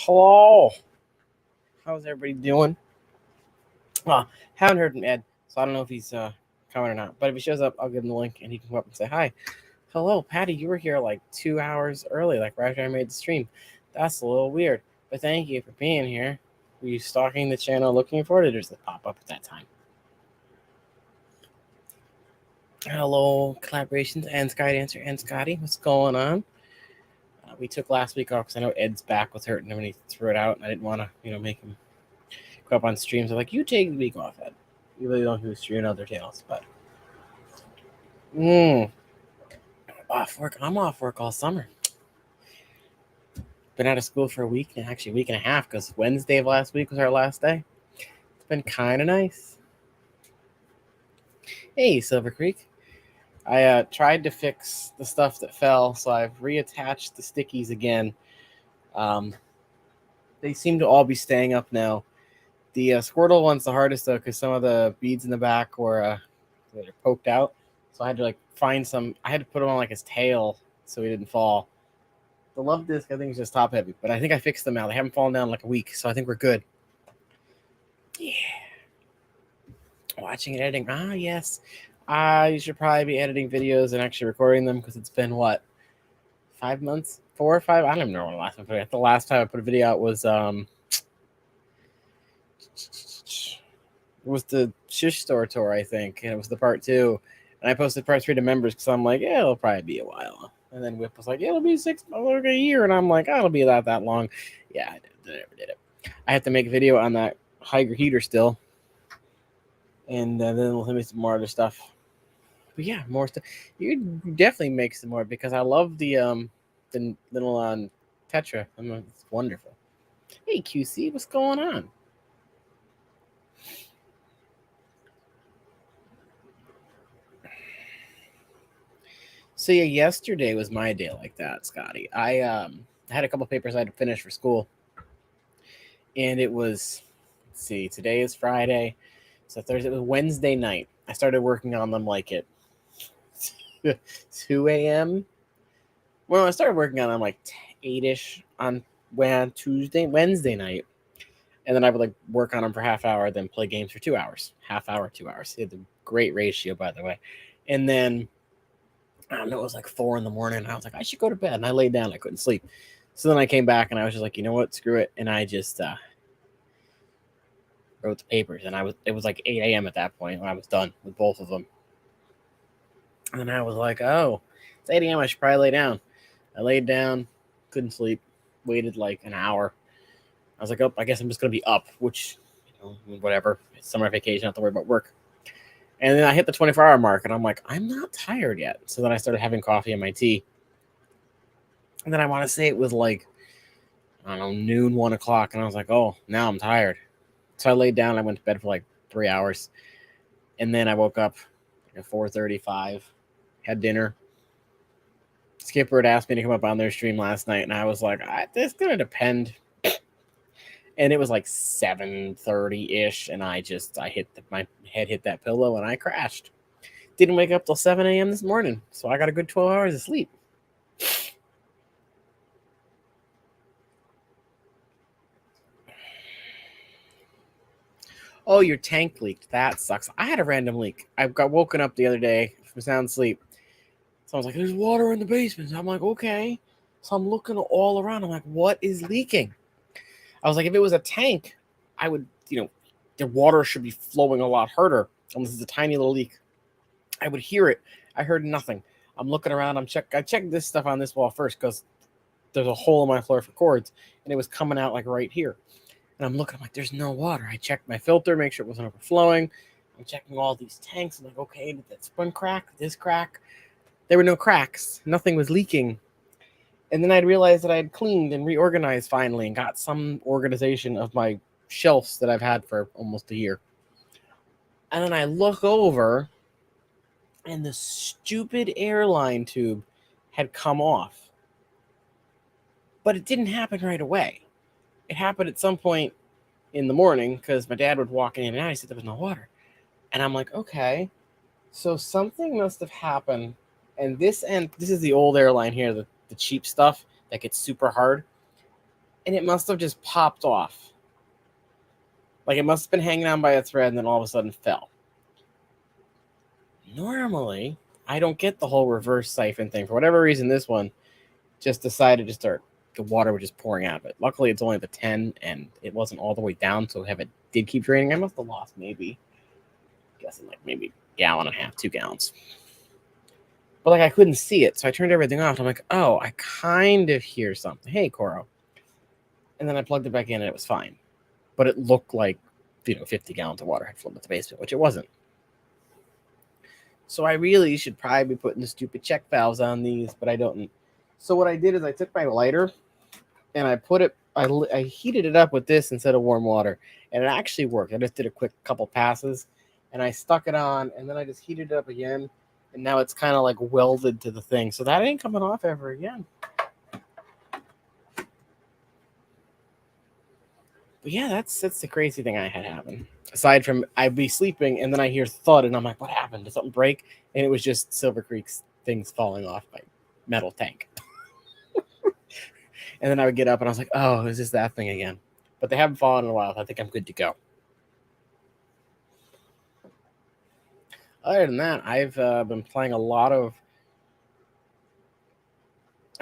Hello. How's everybody doing? Well, haven't heard from Ed, so I don't know if he's coming or not. But if he shows up, I'll give him the link and he can come up and say hi. Hello, Patty. You were here like 2 hours early, like right after I made the stream. That's a little weird, but thank you for being here. Were you stalking the channel looking for it, or does it pop up at that time? Hello, collaborations and Sky Dancer and Scotty. What's going on? We took last week off because I know Ed's back was hurting him and he threw it out, and I didn't want to, make him go up on streams. I'm like, you take the week off, Ed. You really don't do streaming other tales, but off work. I'm off work all summer. Been out of school for a week, actually a week and a half, because Wednesday of last week was our last day. It's been kind of nice. Hey, Silver Creek. I tried to fix the stuff that fell, so I've reattached the stickies again. They seem to all be staying up now. The Squirtle one's the hardest, though, because some of the beads in the back were poked out. So I had to find some. I had to put them on his tail so he didn't fall. The Love Disc, I think, is just top heavy, but I think I fixed them now. They haven't fallen down in a week, so I think we're good. Yeah. Watching and editing. Ah, yes. You should probably be editing videos and actually recording them, because it's been, 5 months? 4 or 5? I don't even know when the last time I put it. The last time I put a video out was, it was the Shish Store tour, I think, and it was the part 2. And I posted part 3 to members, because I'm like, yeah, it'll probably be a while. And then Whip was like, yeah, it'll be 6 months, like a year. And I'm like, oh, it'll be that long. Yeah, I never did it. I have to make a video on that Hydra heater still. And then we'll send me some more other stuff. But yeah, more stuff. You definitely make some more, because I love the little Tetra. It's wonderful. Hey, QC, what's going on? So yeah, yesterday was my day like that, Scotty. I had a couple papers I had to finish for school, and it was, let's see, today is Friday, so Thursday. It was Wednesday night. I started working on them at 2 a.m. Well, I started working on them 8ish on Wednesday night, and then I would work on them for half hour, then play games for 2 hours, half hour, 2 hours. It had a great ratio, by the way, and then. I don't know, it was 4 in the morning. I was like, I should go to bed. And I laid down. I couldn't sleep. So then I came back and I was just like, you know what? Screw it. And I just wrote the papers. And it was 8 a.m. at that point when I was done with both of them. And then I was like, oh, it's 8 a.m. I should probably lay down. I laid down, couldn't sleep, waited an hour. I was like, oh, I guess I'm just going to be up, which, whatever. It's summer vacation. I don't have to worry about work. And then I hit the 24-hour mark, and I'm like, I'm not tired yet. So then I started having coffee and my tea. And then I want to say it was I don't know, noon, 1 o'clock. And I was like, oh, now I'm tired. So I laid down. I went to bed for 3 hours. And then I woke up at 4:35, had dinner. Skipper had asked me to come up on their stream last night. And I was like, it's going to depend. And it was 7:30-ish. And my head hit that pillow and I crashed. Didn't wake up till 7 a.m. this morning. So I got a good 12 hours of sleep. Oh, your tank leaked. That sucks. I had a random leak. I got woken up the other day from sound sleep. So I was like, there's water in the basement. I'm like, okay. So I'm looking all around. I'm like, what is leaking? I was like, if it was a tank, I would, the water should be flowing a lot harder. Unless it's a tiny little leak. I would hear it. I heard nothing. I'm looking around. I checked this stuff on this wall first because there's a hole in my floor for cords. And it was coming out right here. And I'm looking, I'm like, there's no water. I checked my filter, make sure it wasn't overflowing. I'm checking all these tanks. I'm like, okay, did that one crack? This crack? There were no cracks. Nothing was leaking. And then I'd realized that I had cleaned and reorganized finally and got some organization of my shelves that I've had for almost a year. And then I look over, and the stupid airline tube had come off. But it didn't happen right away. It happened at some point in the morning because my dad would walk in and out. He said there was no water. And I'm like, okay, so something must have happened. And this is the old airline here, the cheap stuff that gets super hard. and it must have just popped off. Like it must have been hanging on by a thread and then all of a sudden fell. Normally, I don't get the whole reverse siphon thing. For whatever reason, this one just decided to start, the water was just pouring out of it. Luckily, it's only the 10 and it wasn't all the way down. So if it did keep draining, I must have lost maybe, I'm guessing like maybe a gallon and a half, 2 gallons. But like I couldn't see it. So I turned everything off. I'm like, oh, I kind of hear something. Hey, Coro. And then I plugged it back in and it was fine. But it looked like, 50 gallons of water had flooded the basement, which it wasn't. So I really should probably be putting the stupid check valves on these, but I don't. So what I did is I took my lighter and I put it, I heated it up with this instead of warm water, and it actually worked. I just did a quick couple passes and I stuck it on, and then I just heated it up again, and now it's kind of like welded to the thing. So that ain't coming off ever again. But yeah, that's the crazy thing I had happen. Aside from I'd be sleeping and then I hear thud and I'm like, what happened? Did something break? And it was just Silver Creek's things falling off my metal tank. And then I would get up and I was like, oh, is this that thing again? But they haven't fallen in a while. So I think I'm good to go. Other than that, I've been playing a lot of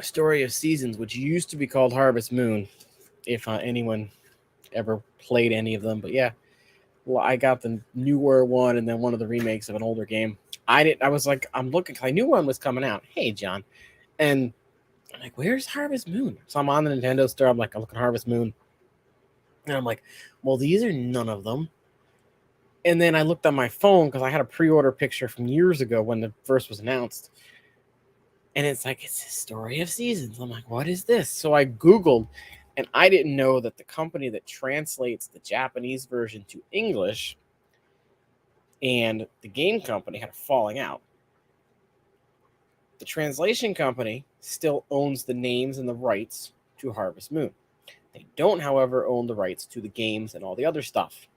Story of Seasons, which used to be called Harvest Moon, if anyone ever played any of them. But yeah, well, I got the newer one and then one of the remakes of an older game. I was like, I'm looking, because I knew one was coming out. Hey, John. And I'm like, where's Harvest Moon? So I'm on the Nintendo store. I'm like, I'm looking at Harvest Moon. And I'm like, well, these are none of them. And then I looked on my phone because I had a pre-order picture from years ago when the first was announced. And it's like, it's a Story of Seasons. I'm like, what is this? So I Googled, and I didn't know that the company that translates the Japanese version to English and the game company had a falling out. The translation company still owns the names and the rights to Harvest Moon. They don't, however, own the rights to the games and all the other stuff.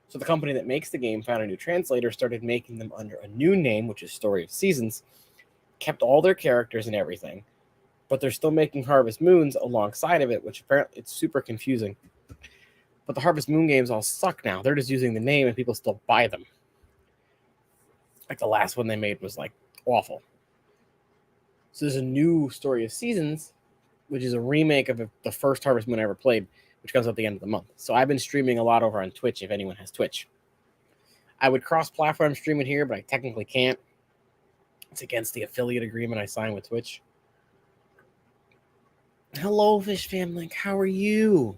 So the company that makes the game found a new translator, started making them under a new name, which is Story of Seasons, kept all their characters and everything, but they're still making Harvest Moons alongside of it, which apparently it's super confusing. But the Harvest Moon games all suck now. They're just using the name and people still buy them. Like the last one they made was like awful. So there's a new Story of Seasons, which is a remake of the first Harvest Moon I ever played, which comes at the end of the month. So I've been streaming a lot over on Twitch, if anyone has Twitch. I would cross-platform stream it here, but I technically can't. It's against the affiliate agreement I signed with Twitch. Hello, Fish Family. How are you?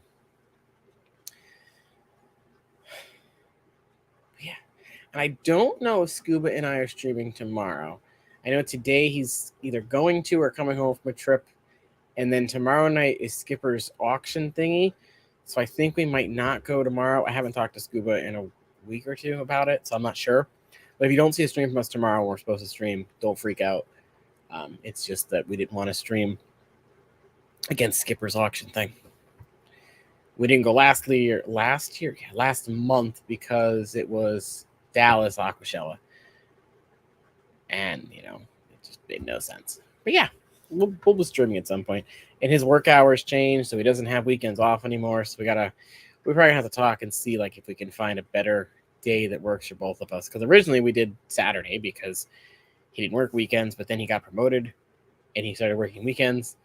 Yeah. And I don't know if Scuba and I are streaming tomorrow. I know today he's either going to or coming home from a trip. And then tomorrow night is Skipper's auction thingy. So I think we might not go tomorrow. I haven't talked to Scuba in a week or two about it, so I'm not sure. But if you don't see a stream from us tomorrow when we're supposed to stream, don't freak out. It's just that we didn't want to stream against Skipper's auction thing. We didn't go last month because it was Dallas Aquashella. And, it just made no sense. But yeah, we'll be streaming at some point. And his work hours changed, so he doesn't have weekends off anymore. So we probably have to talk and see like if we can find a better day that works for both of us. Because originally we did Saturday because he didn't work weekends, but then he got promoted and he started working weekends.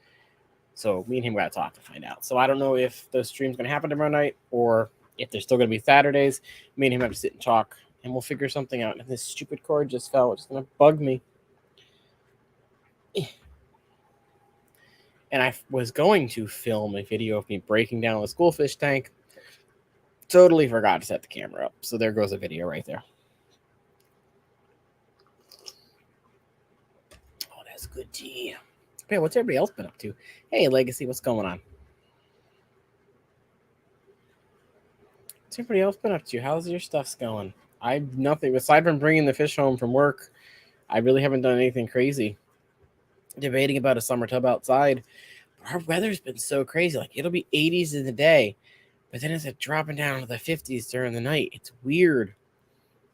So me and him got to talk to find out. So I don't know if those streams going to happen tomorrow night or if they're still going to be Saturdays. Me and him have to sit and talk, and we'll figure something out. And this stupid cord just fell. It's going to bug me. And I was going to film a video of me breaking down the schoolfish tank. Totally forgot to set the camera up. So there goes a video right there. Oh, that's good tea. Hey, what's everybody else been up to? Hey, Legacy, what's going on? What's everybody else been up to? How's your stuff's going? I've nothing aside from bringing the fish home from work. I really haven't done anything crazy. Debating about a summer tub outside. Our weather's been so crazy. Like it'll be 80s in the day, but then it's dropping down to the 50s during the night. It's weird.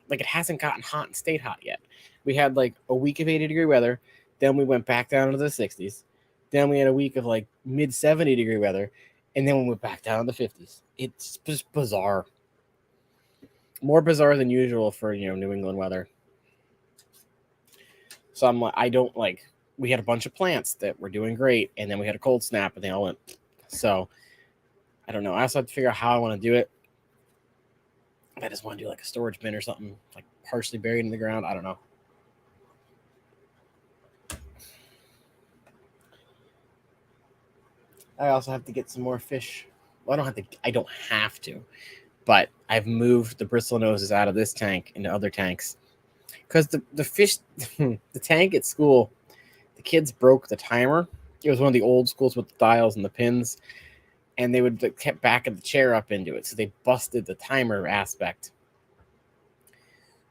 Like it hasn't gotten hot and stayed hot yet. We had like a week of 80-degree weather. Then we went back down to the 60s. Then we had a week of like mid 70-degree weather. And then we went back down in the 50s. It's just bizarre. More bizarre than usual for, New England weather. So I'm like, I don't like, we had a bunch of plants that were doing great, and then we had a cold snap and they all went. So I don't know. I also have to figure out how I want to do it. I just want to do like a storage bin or something, like partially buried in the ground. I don't know. I also have to get some more fish. Well, I don't have to, but I've moved the bristle noses out of this tank into other tanks. Because the fish, the tank at school, the kids broke the timer. It was one of the old schools with the dials and the pins, and they would kept backing the chair up into it, so they busted the timer aspect.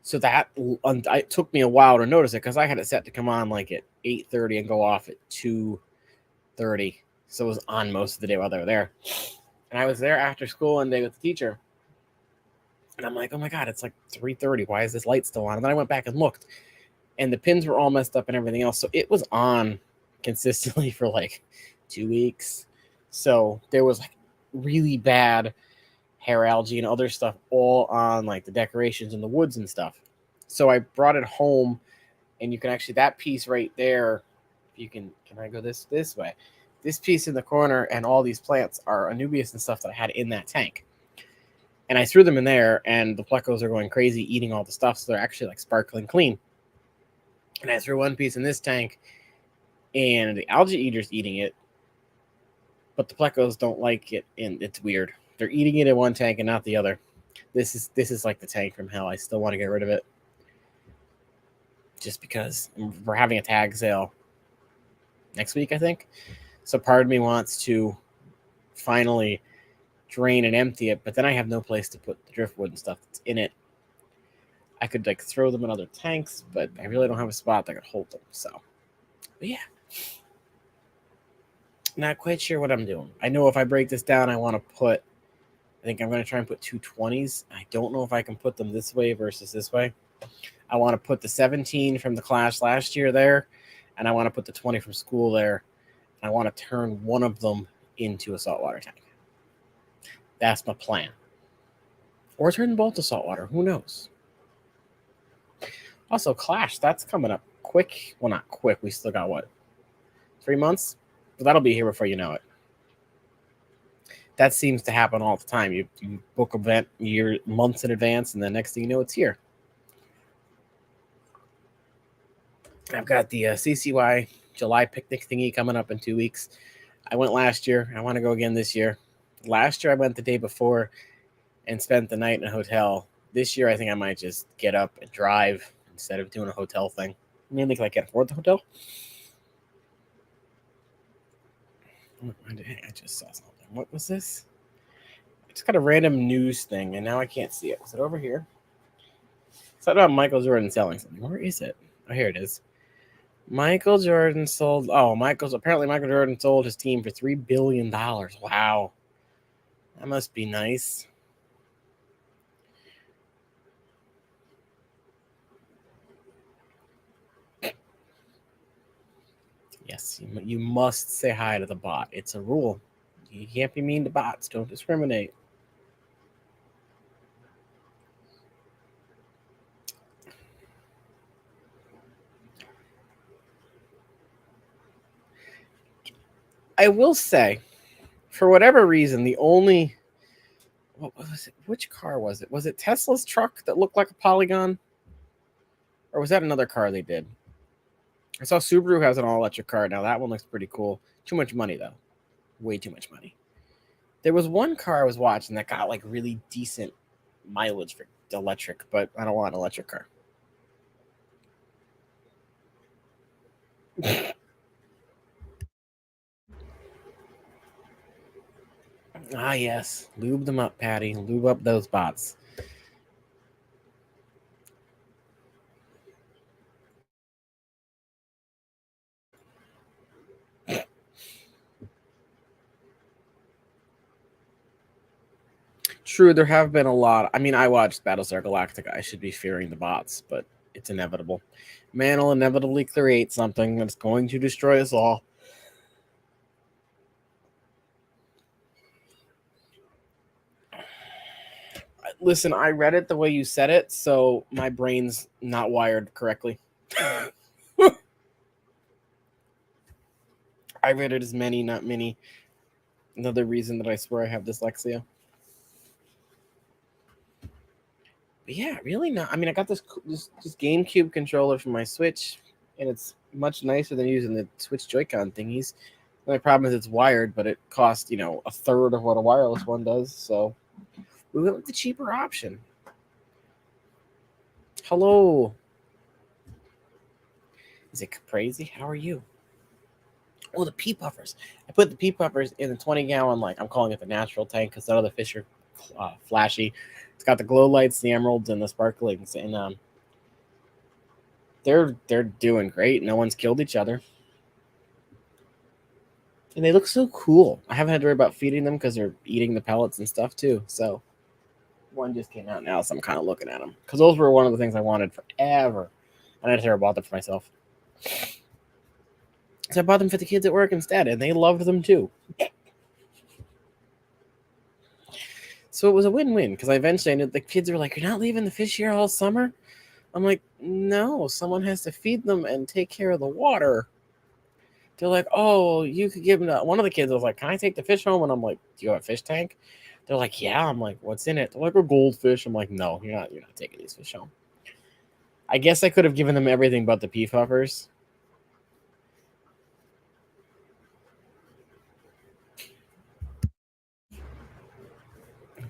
So that it took me a while to notice it because I had it set to come on like at 8:30 and go off at 2:30. So it was on most of the day while they were there. And I was there after school one day with the teacher. And I'm like, oh my God, it's like 3:30. Why is this light still on? And then I went back and looked, and the pins were all messed up and everything else. So it was on consistently for like 2 weeks. So there was like really bad hair algae and other stuff all on like the decorations and the woods and stuff. So I brought it home, and you can actually, that piece right there, you can I go this way? This piece in the corner and all these plants are Anubias and stuff that I had in that tank. And I threw them in there, and the plecos are going crazy eating all the stuff, so they're actually like sparkling clean. And I threw one piece in this tank, and the algae eater's eating it, but the plecos don't like it, and it's weird. They're eating it in one tank and not the other. This is like the tank from hell. I still want to get rid of it, just because we're having a tag sale next week, I think. So part of me wants to finally drain and empty it, but then I have no place to put the driftwood and stuff that's in it. I could like throw them in other tanks, but I really don't have a spot that could hold them. So, but yeah, not quite sure what I'm doing. I know if I break this down, I want to put, I think I'm going to try and put 220s. I don't know if I can put them this way versus this way. I want to put the 17 from the class last year there, and I want to put the 20 from school there. I want to turn one of them into a saltwater tank. That's my plan. Or turn them both to saltwater. Who knows? Also, Clash, that's coming up quick. Well, not quick. We still got, 3 months? But that'll be here before you know it. That seems to happen all the time. You book an event months in advance, and the next thing you know, it's here. I've got the CCY July picnic thingy coming up in 2 weeks. I went last year. I want to go again this year. Last year, I went the day before and spent the night in a hotel. This year, I think I might just get up and drive instead of doing a hotel thing. Mainly because I can't afford the hotel. I just saw something. What was this? I just got a random news thing, and now I can't see it. Is it over here? It's not about Michael Jordan selling something. Where is it? Oh, here it is. Michael Jordan sold. Apparently Michael Jordan sold his team for $3 billion. Wow. That must be nice. Yes, you must say hi to the bot. It's a rule. You can't be mean to bots. Don't discriminate. I will say, for whatever reason, the only, what was it? Which car was it? Was it Tesla's truck that looked like a polygon? Or was that another car they did? I saw Subaru has an all-electric car. Now, that one looks pretty cool. Too much money, though. Way too much money. There was one car I was watching that got, like, really decent mileage for electric, but I don't want an electric car. Ah, yes. Lube them up, Patty. Lube up those bots. True, there have been a lot. I mean, I watched Battlestar Galactica. I should be fearing the bots, but it's inevitable. Man will inevitably create something that's going to destroy us all. Listen, I read it the way you said it, so my brain's not wired correctly. I read it as many, not many. Another reason that I swear I have dyslexia. But yeah, really not. I mean, I got this GameCube controller for my Switch, and it's much nicer than using the Switch Joy-Con thingies. The only problem is it's wired, but it costs, a third of what a wireless one does. So we went with the cheaper option. Hello. Is it crazy? How are you? Oh, the pea puffers. I put the pea puffers in the 20-gallon, I'm calling it the natural tank because none of the fish are flashy. It's got the glow lights, the emeralds, and the sparklings, and they're doing great. No one's killed each other, and they look so cool. I haven't had to worry about feeding them because they're eating the pellets and stuff too. So one just came out now, so I'm kind of looking at them because those were one of the things I wanted forever, and I never bought them for myself. So I bought them for the kids at work instead, and they loved them too. So it was a win-win because I eventually knew the kids were like, "You're not leaving the fish here all summer?" I'm like, "No, someone has to feed them and take care of the water." They're like, "Oh, you could give them to..." One of the kids was like, "Can I take the fish home?" And I'm like, "Do you have a fish tank?" They're like, "Yeah." I'm like, "What's in it?" They're like, "A goldfish." I'm like, "No, you're not taking these fish home." I guess I could have given them everything but the pea puffers.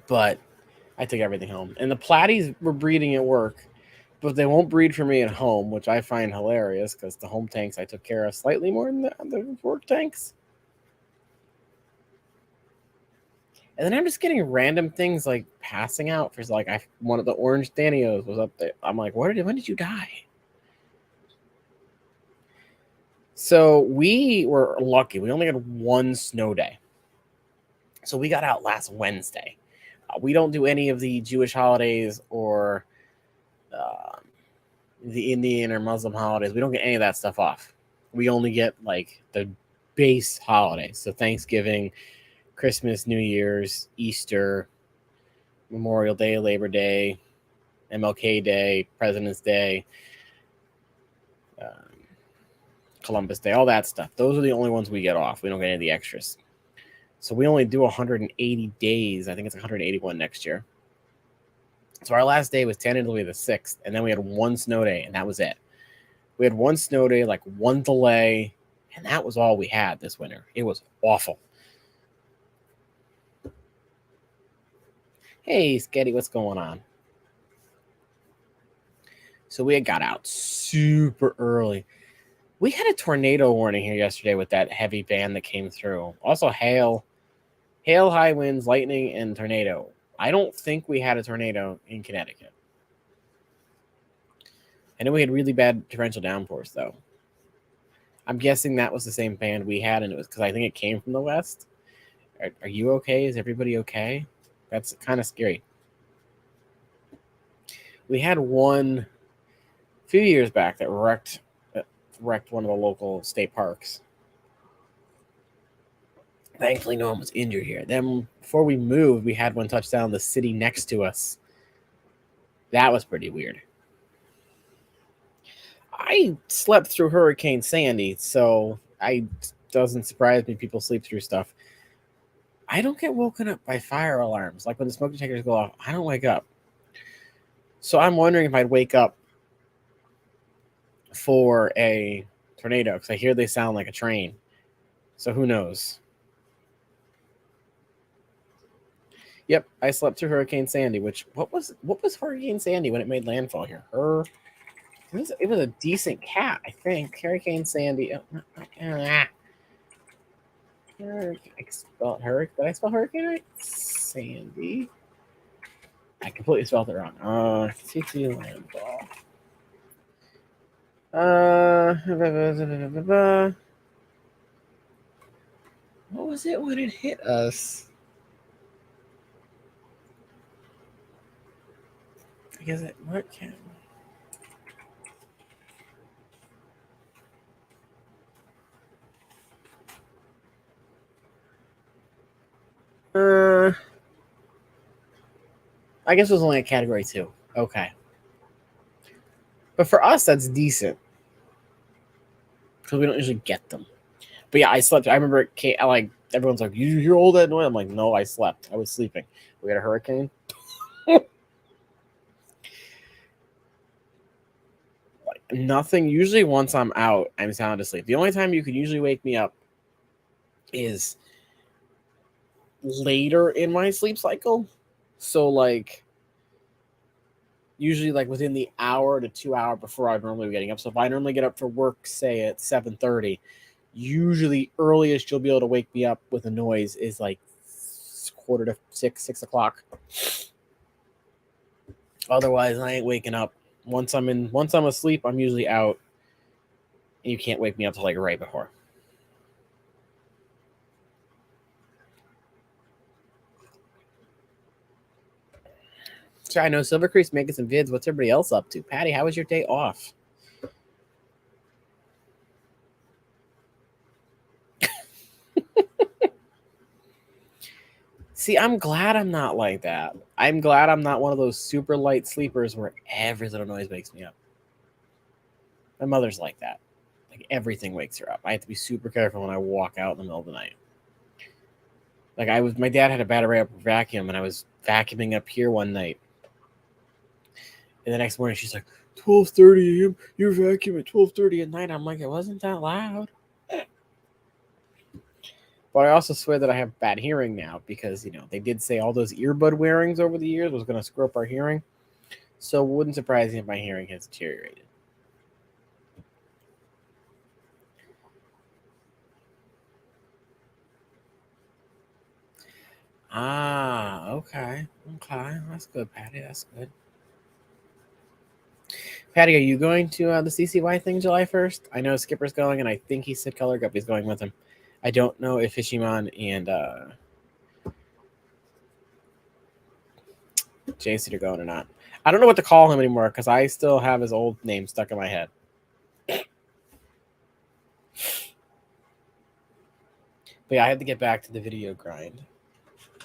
But I took everything home. And the platies were breeding at work, but they won't breed for me at home, which I find hilarious because the home tanks I took care of slightly more than the work tanks. And then I'm just getting random things like passing out for one of the orange Danios was up there. I'm like, when did you die? So we were lucky. We only had one snow day. So we got out last Wednesday. We don't do any of the Jewish holidays or uh, the Indian or Muslim holidays. We don't get any of that stuff off. We only get the base holidays. So Thanksgiving, Christmas, New Year's, Easter, Memorial Day, Labor Day, MLK Day, President's Day, Columbus Day, all that stuff. Those are the only ones we get off. We don't get any of the extras. So we only do 180 days. I think it's 181 next year. So our last day was tentatively the 6th, and then we had one snow day, and that was it. We had one snow day, one delay, and that was all we had this winter. It was awful. Hey, Sketty, what's going on? So we had got out super early. We had a tornado warning here yesterday with that heavy band that came through. Also hail, high winds, lightning, and tornado. I don't think we had a tornado in Connecticut. I know we had really bad torrential downpours, though. I'm guessing that was the same band we had, and it was because I think it came from the west. Are you okay? Is everybody okay? That's kind of scary. We had one a few years back that wrecked one of the local state parks. Thankfully, no one was injured here. Then, before we moved, we had one touch down the city next to us. That was pretty weird. I slept through Hurricane Sandy, so it doesn't surprise me people sleep through stuff. I don't get woken up by fire alarms. Like when the smoke detectors go off, I don't wake up. So I'm wondering if I'd wake up for a tornado because I hear they sound like a train. So who knows? Yep, I slept through Hurricane Sandy. Which what was Hurricane Sandy when it made landfall here? It was a decent cat, I think. Hurricane Sandy. I spelled hurricane. Did I spell hurricane right? Sandy. I completely spelled it wrong. TT landfall. What was it when it hit us? I guess it. What can? I guess it was only a category 2. Okay. But for us, that's decent because we don't usually get them. But yeah, I slept. I remember it came, like everyone's like, "You hear all that noise?" I'm like, "No, I slept. I was sleeping. We had a hurricane." Like nothing. Usually, once I'm out, I'm sound asleep. The only time you can usually wake me up is later in my sleep cycle. So like usually like within the hour to 2 hour before I normally be getting up. So if I normally get up for work, say at 7:30, usually earliest you'll be able to wake me up with a noise is like quarter to 6 o'clock. Otherwise, I ain't waking up. Once I'm asleep, I'm usually out, and you can't wake me up till like right before. So I know Silver Creek's making some vids. What's everybody else up to? Patty, how was your day off? See, I'm glad I'm not like that. I'm glad I'm not one of those super light sleepers where every little noise wakes me up. My mother's like that. Like everything wakes her up. I have to be super careful when I walk out in the middle of the night. Like my dad had a battery up vacuum, and I was vacuuming up here one night, and the next morning she's like, 12:30 a.m. You're vacuuming at 12:30 at night. I'm like, it wasn't that loud. But I also swear that I have bad hearing now because they did say all those earbud wearings over the years was going to screw up our hearing. So it wouldn't surprise me if my hearing has deteriorated. Ah, okay. That's good, Patty. That's good. Patty, are you going to the CCY thing July 1st? I know Skipper's going, and I think he said Color Guppy's going with him. I don't know if Fishimon and JC are going or not. I don't know what to call him anymore because I still have his old name stuck in my head. But yeah, I had to get back to the video grind.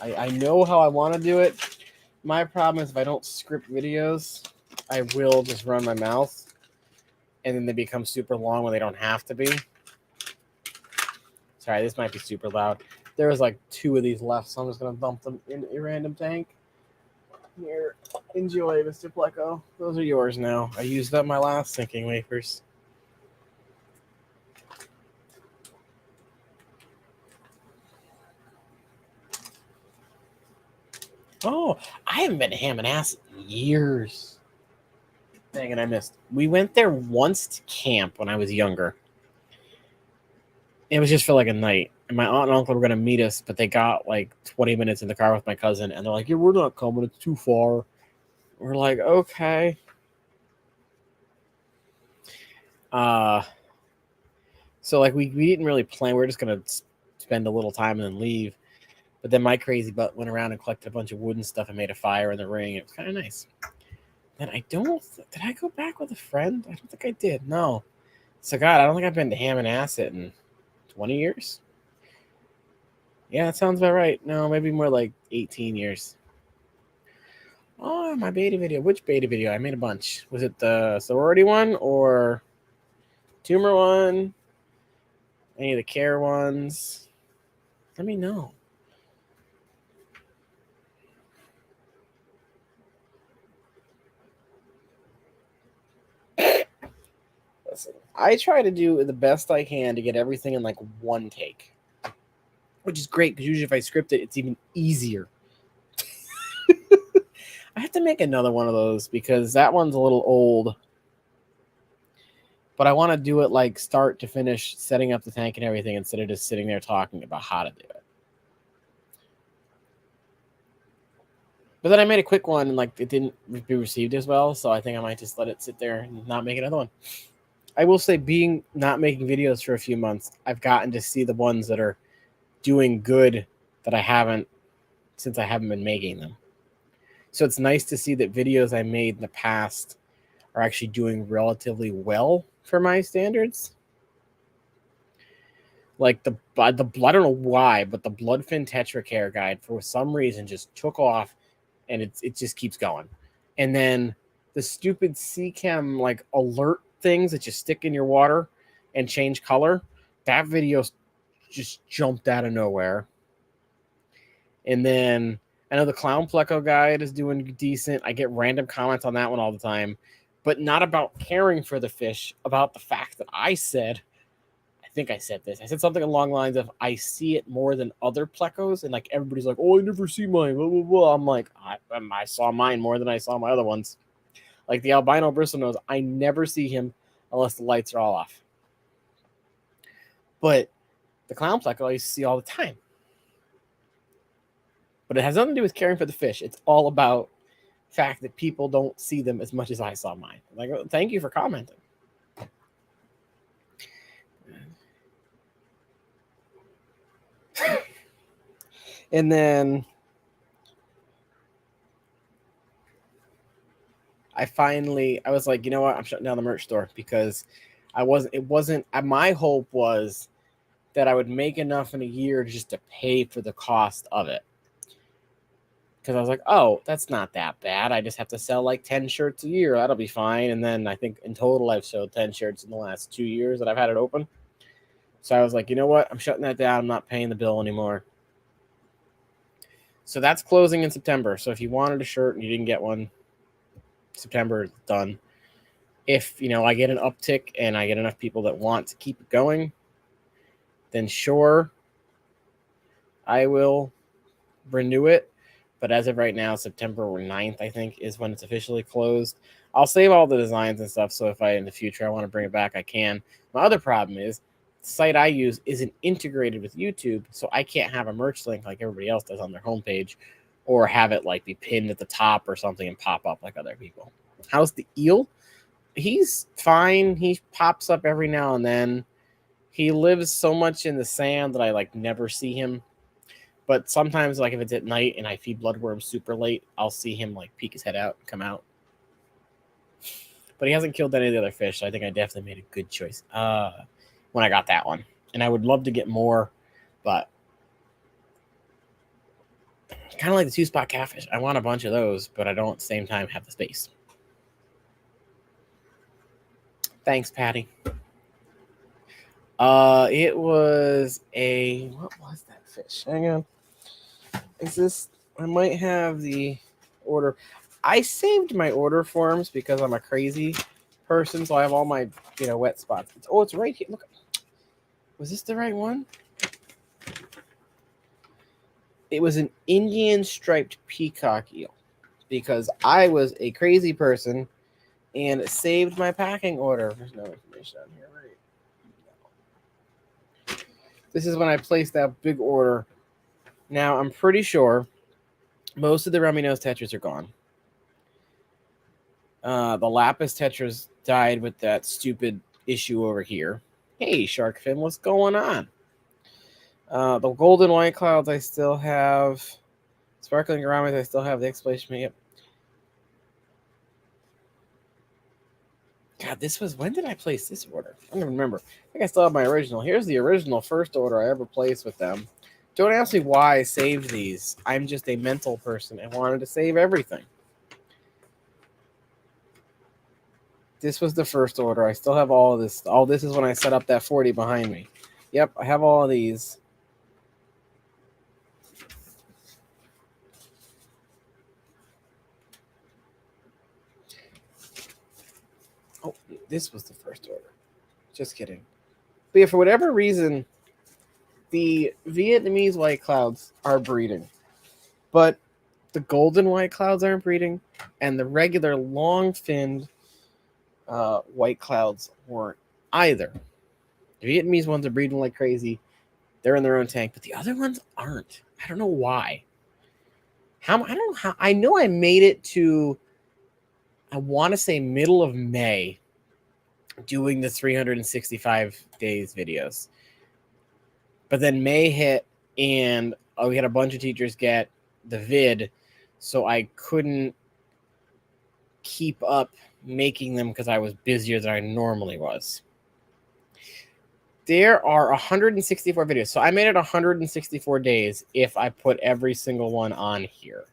I know how I want to do it. My problem is if I don't script videos, I will just run my mouth, and then they become super long when they don't have to be. Sorry, this might be super loud. There was like 2 of these left, so I'm just going to dump them in a random tank. Here, enjoy, Mr. Pleco. Those are yours now. I used up my last sinking wafers. Oh, I haven't been to Ham and Ass in years. Dang it, I missed. We went there once to camp when I was younger. It was just for like a night. And my aunt and uncle were going to meet us, but they got like 20 minutes in the car with my cousin, and they're like, yeah, we're not coming. It's too far. We're like, okay. So like we didn't really plan. We are just going to spend a little time and then leave. But then my crazy butt went around and collected a bunch of wood and stuff and made a fire in the ring. It was kind of nice. Then did I go back with a friend? I don't think I did. No. So God, I don't think I've been to Ham and Asset in 20 years. Yeah, that sounds about right. No, maybe more like 18 years. Oh, my beta video. Which beta video? I made a bunch. Was it the sorority one or tumor one? Any of the care ones? Let me know. Listen, I try to do the best I can to get everything in like one take, which is great because usually if I script it, it's even easier. I have to make another one of those because that one's a little old. But I want to do it like start to finish, setting up the tank and everything instead of just sitting there talking about how to do it. But then I made a quick one and like it didn't be received as well, so I think I might just let it sit there and not make another one. I will say, being not making videos for a few months, I've gotten to see the ones that are doing good that I haven't since I haven't been making them. So it's nice to see that videos I made in the past are actually doing relatively well for my standards. Like the I don't know why, but the Bloodfin Tetra Care guide for some reason just took off and it just keeps going. And then the stupid sea chem like alert things that you stick in your water and change color, that video just jumped out of nowhere. And then I know the Clown Pleco guide is doing decent. I get random comments on that one all the time, but not about caring for the fish, about the fact that I said this. I said something along the lines of, I see it more than other plecos, and like everybody's like, oh, I never see mine, blah, blah, blah. I'm like, I saw mine more than I saw my other ones. Like the albino bristlenose, I never see him unless the lights are all off. But the clown pleco I used to see all the time. But it has nothing to do with caring for the fish. It's all about the fact that people don't see them as much as I saw mine. Like, thank you for commenting. And then I was like, you know what? I'm shutting down the merch store because my hope was that I would make enough in a year just to pay for the cost of it. Because I was like, oh, that's not that bad. I just have to sell like 10 shirts a year. That'll be fine. And then I think in total I've sold 10 shirts in the last 2 years that I've had it open. So I was like, you know what? I'm shutting that down. I'm not paying the bill anymore. So that's closing in September. So if you wanted a shirt and you didn't get one, September is done. If, I get an uptick and I get enough people that want to keep it going, then sure, I will renew it. But as of right now, September 9th, I think, is when it's officially closed. I'll save all the designs and stuff, so if in the future I want to bring it back, I can. My other problem is the site I use isn't integrated with YouTube, so I can't have a merch link like everybody else does on their homepage, or have it like be pinned at the top or something and pop up like other people. How's the eel? He's fine. He pops up every now and then. He lives so much in the sand that I like never see him. But sometimes, like if it's at night and I feed bloodworms super late, I'll see him like peek his head out and come out. But he hasn't killed any of the other fish, so I think I definitely made a good choice when I got that one. And I would love to get more, but kind of like the 2-spot catfish. I want a bunch of those, but I don't at the same time have the space. Thanks, Patty. It was what was that fish? Hang on. I might have the order. I saved my order forms because I'm a crazy person, so I have all my, wet spots. It's right here. Look. Was this the right one? It was an Indian striped peacock eel because I was a crazy person and saved my packing order. There's no information on here, right? This is when I placed that big order. Now, I'm pretty sure most of the rummy nose tetras are gone. The lapis tetras died with that stupid issue over here. Hey, Shark Fin, what's going on? The golden white clouds I still have. Sparkling gouramis I still have. The explanation. Yep. God, when did I place this order? I don't even remember. I think I still have my original. Here's the original first order I ever placed with them. Don't ask me why I saved these. I'm just a mental person and wanted to save everything. This was the first order. I still have all of this. All this is when I set up that 40 behind me. Yep, I have all of these. Oh, this was the first order. Just kidding. But yeah, for whatever reason, the Vietnamese white clouds are breeding. But the golden white clouds aren't breeding, and the regular long-finned white clouds weren't either. The Vietnamese ones are breeding like crazy. They're in their own tank, but the other ones aren't. I don't know why. I don't know how. I know I made it to, I want to say middle of May, doing the 365 days videos. But then May hit, and we had a bunch of teachers get the vid, so I couldn't keep up making them because I was busier than I normally was. There are 164 videos, so I made it 164 days if I put every single one on here.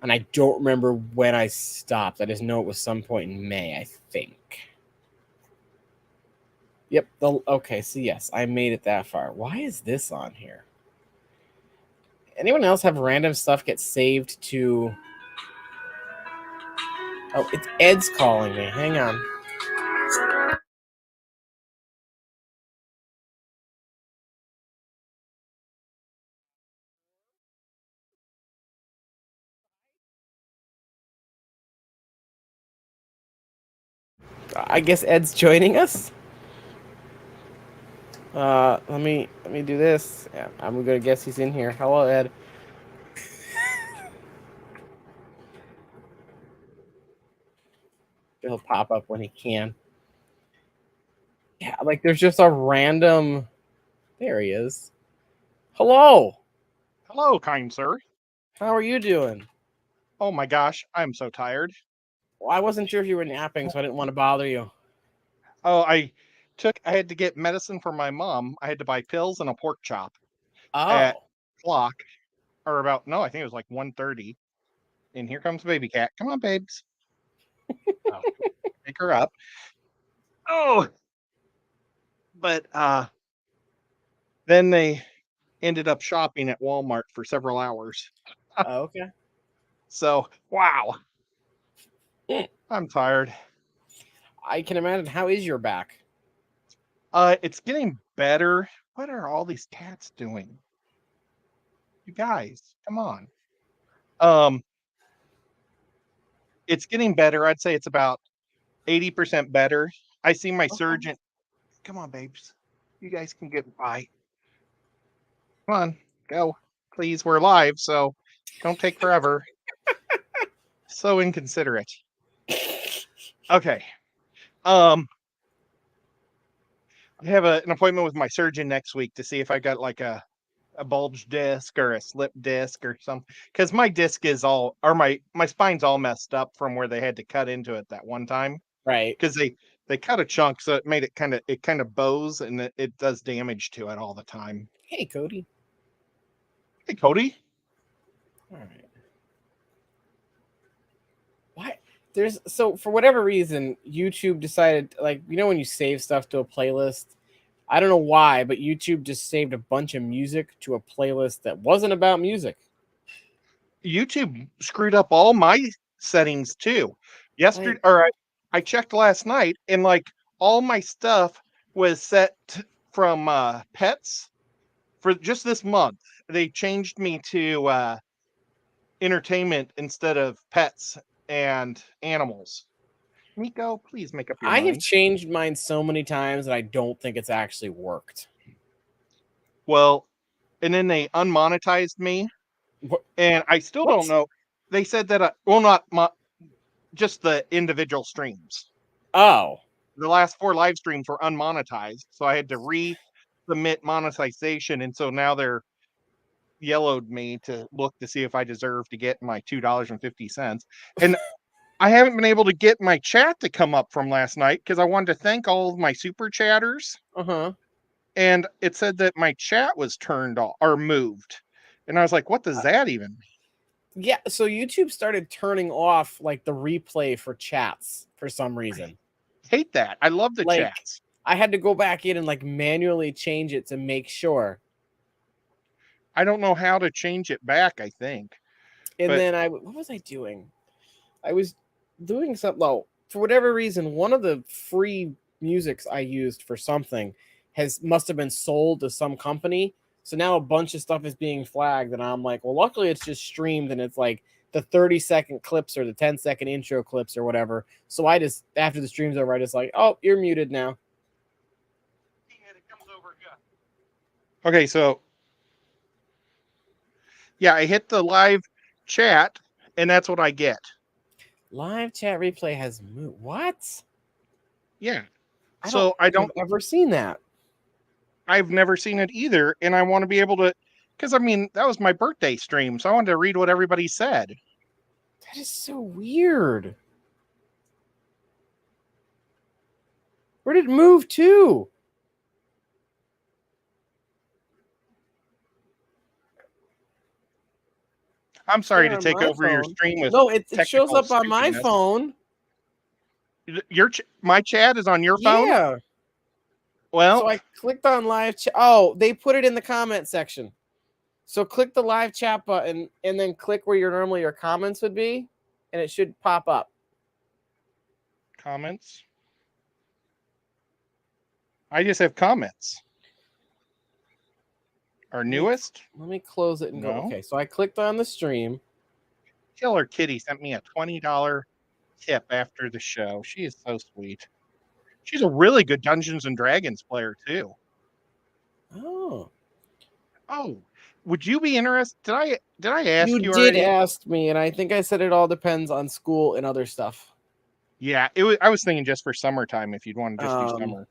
And I don't remember when I stopped. I just know it was some point in May, I think. Yep. Okay, so yes, I made it that far. Why is this on here? Anyone else have random stuff get saved to... Oh, it's Ed's calling me. Hang on. I guess Ed's joining us. Let me do this. Yeah, I'm gonna guess he's in here. Hello, Ed. He'll pop up when he can. Yeah, like there's just a random. There he is. Hello. Hello, kind sir. How are you doing? Oh my gosh, I'm so tired. Well, I wasn't sure if you were napping, so I didn't want to bother you. Oh, I had to get medicine for my mom. I had to buy pills and a pork chop at Oh. clock, or about, no, I think it was like 1:30. And here comes baby cat. Come on, babes. Oh, pick her up. Oh, but then they ended up shopping at Walmart for several hours. Oh, okay. So, wow, I'm tired. I can imagine. How is your back? It's getting better. What are all these cats doing? You guys, come on. Um, it's getting better. I'd say it's about 80% better. I see my Okay. surgeon. Come on, babes. You guys can get by. Come on, go. Please, we're live, so don't take forever. So inconsiderate. Okay. Um, I have an appointment with my surgeon next week to see if I got like a bulge disc or a slip disc or something. Because my disc is all, or my spine's all messed up from where they had to cut into it that one time. Right. Because they cut a chunk, so it made it kind of bows, and it does damage to it all the time. Hey, Cody. Hey, Cody. All right. Why? There's so for whatever reason, YouTube decided, like, when you save stuff to a playlist. I don't know why, but YouTube just saved a bunch of music to a playlist that wasn't about music. YouTube screwed up all my settings too. Yesterday, Like, or I checked last night, and like all my stuff was set from pets for just this month. They changed me to entertainment instead of pets and animals. Nico, please make up your I have mind. changed mine so many times that I don't think it's actually worked. Well, and then they unmonetized me, What? and I still don't What? know. They said that well, not just the individual streams. Oh, The last 4 live streams were unmonetized, so I had to resubmit monetization, and so now they're yellowed me to look to see if I deserve to get my $2.50. And I haven't been able to get my chat to come up from last night because I wanted to thank all of my super chatters, uh-huh. and it said that my chat was turned off or moved. And I was like, what does that even mean? Yeah, so YouTube started turning off like the replay for chats for some I reason. hate that. I love the Like, chats. I had to go back in and like manually change it to make sure. I don't know how to change it back, I think. And But then what was I doing? I was doing something. Oh, for whatever reason, one of the free musics I used for something must have been sold to some company. So now a bunch of stuff is being flagged, and I'm like, well, luckily it's just streamed, and it's like the 30-second clips or the 10-second intro clips or whatever. So I just, after the stream's over, I just like, oh, you're muted now. okay, so yeah, I hit the live chat, and that's what I get. Live chat replay has moved. What? Yeah. I don't So think I've ever seen that. I've never seen it either, and I want to be able to, because I mean that was my birthday stream, so I wanted to read what everybody said. That is so weird. Where did it move to? I'm sorry Share to on take my over your phone. stream with No, it shows technical up on my stupidness. phone. My chat is on your phone? Yeah. Well, So I clicked on live chat. Oh, they put it in the comment section. So click the live chat button and then click where your comments would be, and it should pop up. comments. I just have comments. Our newest? Let me close it and go. No. Okay, so I clicked on the stream. Killer Kitty sent me a $20 tip after the show. She is so sweet. She's a really good Dungeons and Dragons player too. Oh. Oh, would you be interested? Did I ask You you did already? ask me, and I think I said it all depends on school and other stuff. Yeah, I was thinking just for summertime if you'd want to just do summer.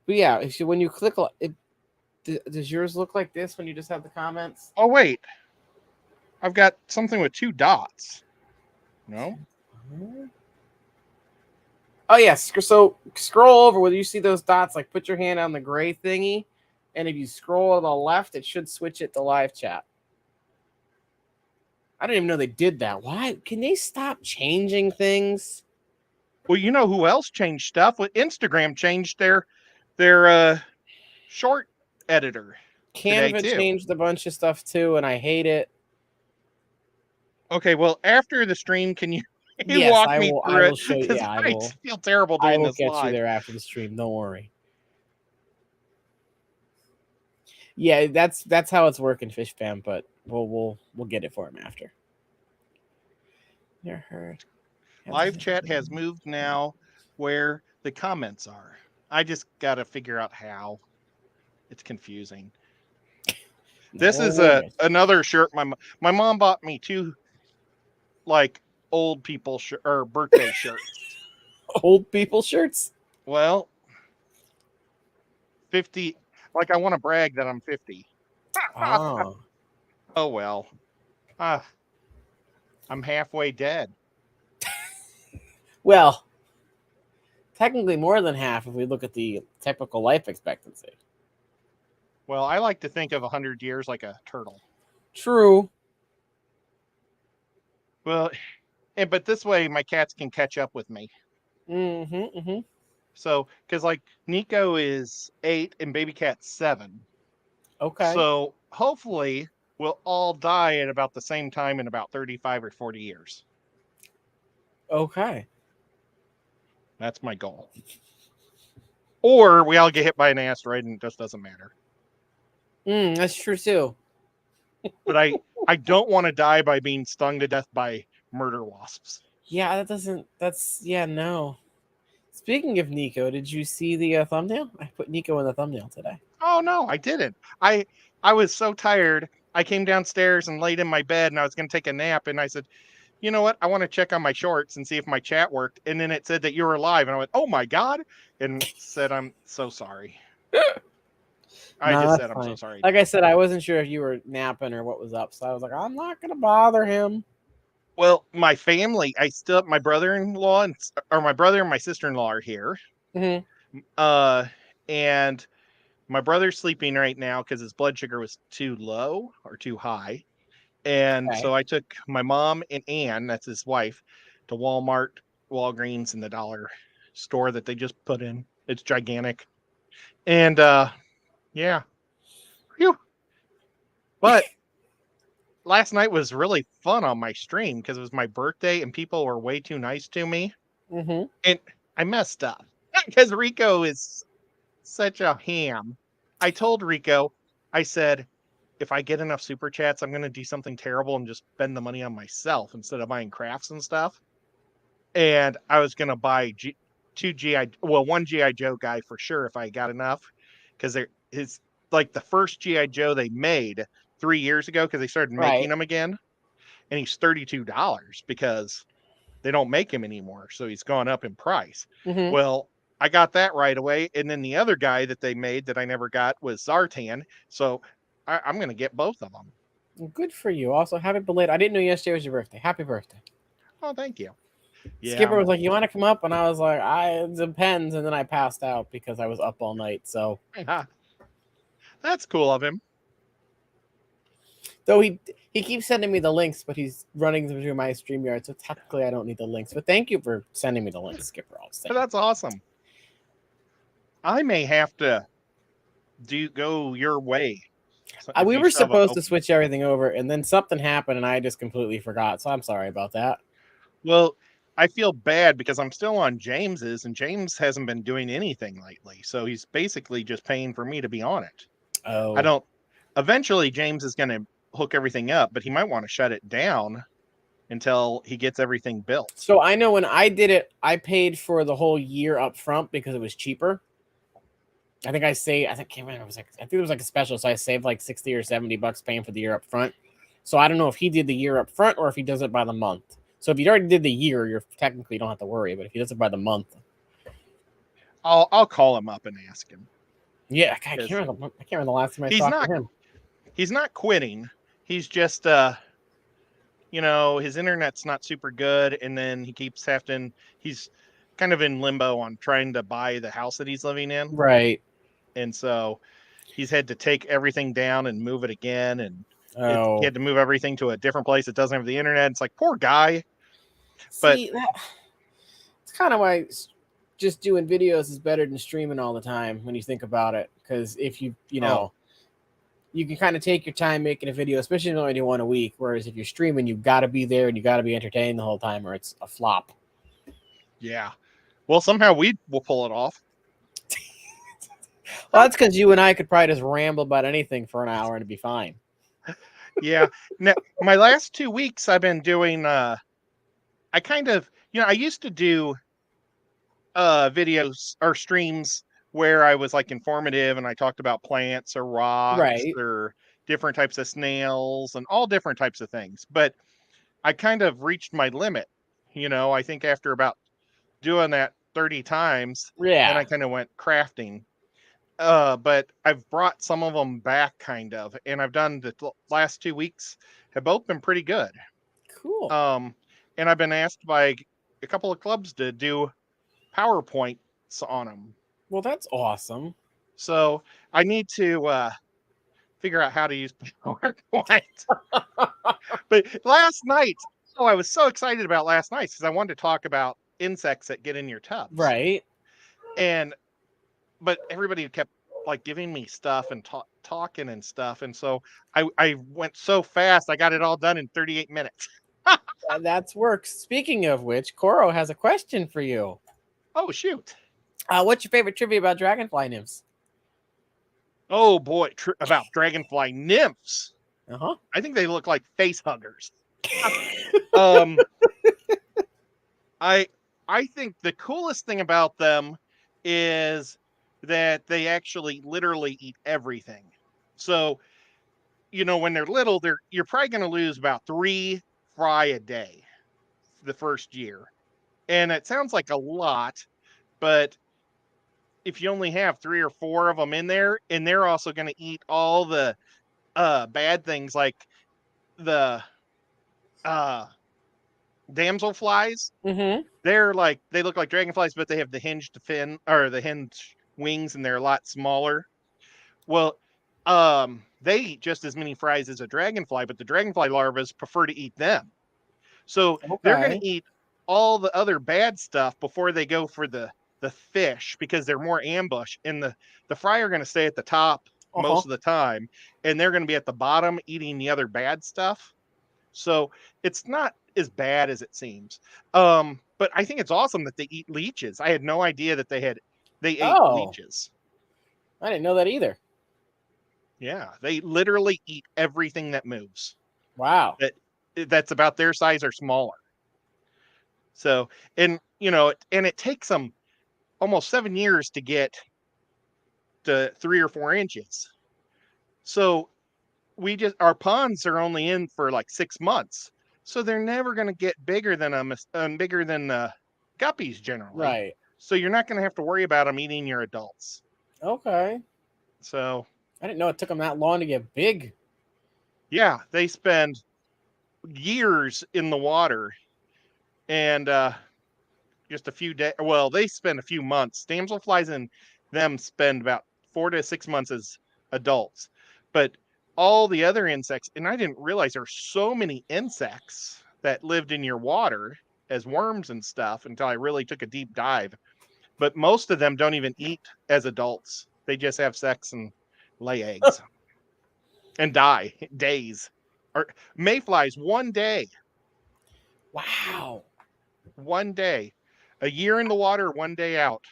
But yeah, when you click it, does yours look like this when you just have the comments? Oh wait, I've got something with 2 dots. No. Oh yes. So scroll over where you see those dots. Like put your hand on the gray thingy, and if you scroll to the left, it should switch it to live chat. I didn't even know they did that. Why? Can they stop changing things? Well, you know who else changed stuff? Instagram changed their short editor today Canva too. changed a bunch of stuff too, and I hate it. Okay, well, after the stream, can you Yes, walk I me will. I through will it? show you. Because Yeah, I I will. feel terrible I doing will this get you live. there after the stream. Don't worry. Yeah, that's how it's working, Fish Fam. But we'll get it for him after. Never heard. Live chat has moved now where the comments are. I just got to figure out how. It's confusing. This is another shirt my mom bought me 2 like old people or birthday shirts. Old people shirts. Well, 50. Like I want to brag that I'm 50. Oh. Oh well. I'm halfway dead. Well, technically more than half if we look at the typical life expectancy. Well, I like to think of 100 years like a turtle. True. Well, but this way my cats can catch up with me. So, because like Nico is 8 and baby cat's 7. Okay. So hopefully we'll all die at about the same time in about 35 or 40 years. Okay. That's my goal. Or we all get hit by an asteroid and it just doesn't matter. That's true too. But I don't want to die by being stung to death by murder wasps. Yeah, no. Speaking of Nico, did you see the thumbnail? I put Nico in the thumbnail today. Oh no, I didn't. I was so tired. I came downstairs and laid in my bed and I was going to take a nap and I said, you know what? I want to check on my shorts and see if my chat worked. And then it said that you were live and I went, oh my God. And said, I'm so sorry. I just said, I'm so sorry. Like I said, I wasn't sure if you were napping or what was up. So I was like, I'm not going to bother him. Well, my family, my brother-in-law or my brother and my sister-in-law are here. And my brother's sleeping right now because his blood sugar was too low or too high. And so I took my mom and Ann, that's his wife, to Walmart, Walgreens, and the dollar store that they just put in. It's gigantic. And yeah. Phew. But last night was really fun on my stream because it was my birthday and people were way too nice to me. And I messed up because Rico is such a ham. I told Rico, I said, if I get enough super chats, I'm going to do something terrible and just spend the money on myself instead of buying crafts and stuff. And I was going to buy one GI Joe guy for sure if I got enough, because his like the first GI Joe they made 3 years ago because they started making them again, and he's $32 because they don't make him anymore, so he's gone up in price. Well, I got that right away, and then the other guy that they made that I never got was Zartan, so I'm going to get both of them. Well, good for you. Also, happy belated. I didn't know yesterday was your birthday. Happy birthday. Oh, thank you. Yeah, Skipper was like, you want to come up? And I was like, it depends. And then I passed out because I was up all night. So that's cool of him. Though he keeps sending me the links, but he's running them through my StreamYard, so technically I don't need the links. But thank you for sending me the links, Skipper. All the same. That's awesome. I may have to go your way. If We you were still have it supposed to open. switch everything over, and then something happened, and I just completely forgot. So I'm sorry about that. Well, I feel bad because I'm still on James's, and James hasn't been doing anything lately. So he's basically just paying for me to be on it. I Oh, don't. Eventually, James is going to hook everything up, but he might want to shut it down until he gets everything built. so I know when I did it, I paid for the whole year up front because it was cheaper. I think I can't remember. I think it was like a special, so I saved like 60 or 70 bucks paying for the year up front. So I don't know if he did the year up front or if he does it by the month. So if you already did the year, you're technically don't have to worry. But if he does it by the month, I'll call him up and ask him. yeah, I can't remember the last time I talked to him. He's not quitting. He's just his internet's not super good, and then he keeps he's kind of in limbo on trying to buy the house that he's living in. Right. And so he's had to take everything down and move it again, and he Oh, had to move everything to a different place that doesn't have the internet. It's like, poor guy. see, it's kind of why just doing videos is better than streaming all the time when you think about it. Because if you you can kind of take your time making a video, especially if you only do one a week. Whereas if you're streaming, you've got to be there and you got to be entertained the whole time, or it's a flop. Yeah. Well, somehow we will pull it off. Well, that's because you and I could probably just ramble about anything for an hour and it'd be fine. Yeah. Now, my last 2 weeks, I've been doing. I used to do videos or streams where I was like informative and I talked about plants or rocks Right. or different types of snails and all different types of things. But I kind of reached my limit. I think after about doing that 30 times, then Yeah. I kind of went crafting. But I've brought some of them back kind of, and I've done the last 2 weeks have both been pretty good. Cool. And I've been asked by a couple of clubs to do PowerPoints on them. Well, that's awesome. So I need to figure out how to use PowerPoint. But last night, I was so excited about last night because I wanted to talk about insects that get in your tubs. Right. But everybody kept like giving me stuff and talking and stuff. And so I went so fast, I got it all done in 38 minutes. That's works. Speaking of which, Koro has a question for you. Oh, shoot. What's your favorite trivia about dragonfly nymphs? Oh, boy. About dragonfly nymphs. Uh-huh. I think they look like face huggers. um, I think the coolest thing about them is that they actually literally eat everything. So, when they're little, you're probably going to lose about 3 fry a day the first year. And it sounds like a lot, but if you only have 3 or 4 of them in there, and they're also going to eat all the bad things like the damselflies. Mm-hmm. They look like dragonflies, but they have the hinged fin or the hinged wings, and they're a lot smaller. Well, they eat just as many fries as a dragonfly, but the dragonfly larvae prefer to eat them. So they're going to eat all the other bad stuff before they go for the fish because they're more ambush. And the fry are going to stay at the top most of the time, and they're going to be at the bottom eating the other bad stuff. So it's not as bad as it seems. But I think it's awesome that they eat leeches. I had no idea that they ate leeches. I didn't know that either. Yeah, they literally eat everything that moves. Wow. That's about their size or smaller. So, and it takes them almost 7 years to get to 3 or 4 inches. So our ponds are only in for like 6 months. So they're never going to get bigger than guppies generally. Right. So you're not going to have to worry about them eating your adults. Okay. So I didn't know it took them that long to get big. Yeah, they spend years in the water, and just a few days. Well, they spend a few months. Damselflies and them spend about 4 to 6 months as adults, but all the other insects, and I didn't realize there's so many insects that lived in your water as worms and stuff until I really took a deep dive. But most of them don't even eat as adults. They just have sex and lay eggs and die days. Or mayflies, 1 day. Wow. 1 day. A year in the water, 1 day out.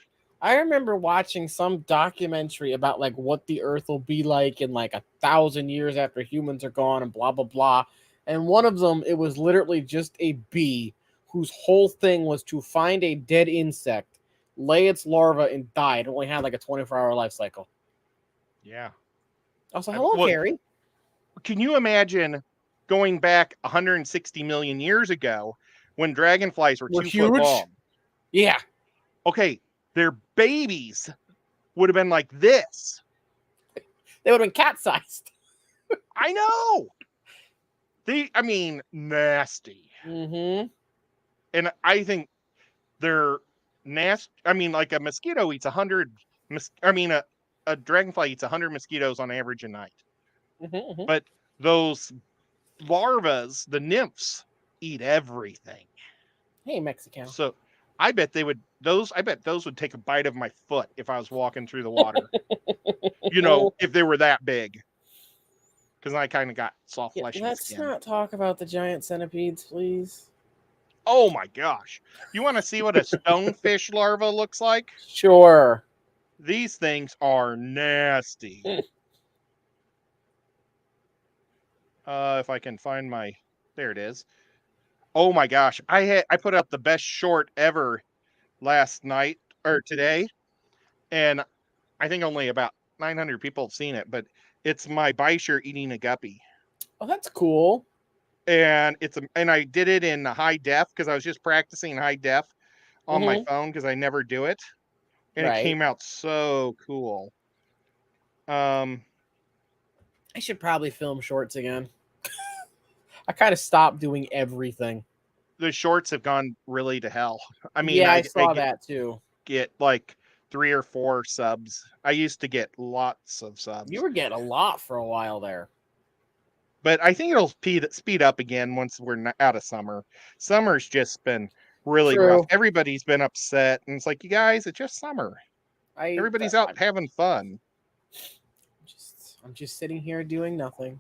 I remember watching some documentary about like what the earth will be like in like 1,000 years after humans are gone and blah blah blah. And one of them, it was literally just a bee whose whole thing was to find a dead insect, lay its larva, and die. It only had like a 24-hour life cycle. Yeah. I was like, hello, Well, Carrie. can you imagine going back 160 million years ago when dragonflies were We're 2 foot huge. long? Yeah. Okay, their babies would have been like this. They would have been cat-sized. I know. Nasty. Mm-hmm. And I think they're nasty. I mean, like a mosquito eats 100. A dragonfly eats 100 mosquitoes on average a night. Mm-hmm. But those larvas, the nymphs, eat everything. Hey, Mexican. So I bet those would take a bite of my foot if I was walking through the water. If they were that big. Because I kind of got soft fleshy Let's skin. not talk about the giant centipedes, please. Oh my gosh. You want to see what a stonefish larva looks like? Sure. These things are nasty. If I can find there it is. Oh my gosh. I put up the best short ever last night or today. And I think only about 900 people have seen it, but it's my bisher eating a guppy. Oh, that's cool. And I did it in high def because I was just practicing high def on my phone because I never do it. And It came out so cool. I should probably film shorts again. I kind of stopped doing everything. The shorts have gone really to hell. I saw that too. Get like 3 or 4 subs. I used to get lots of subs. You were getting a lot for a while there. But I think it'll speed up again once we're out of summer. Summer's just been really rough. Everybody's been upset, and it's like, you guys, it's just summer. Everybody's out having fun. I'm just sitting here doing nothing.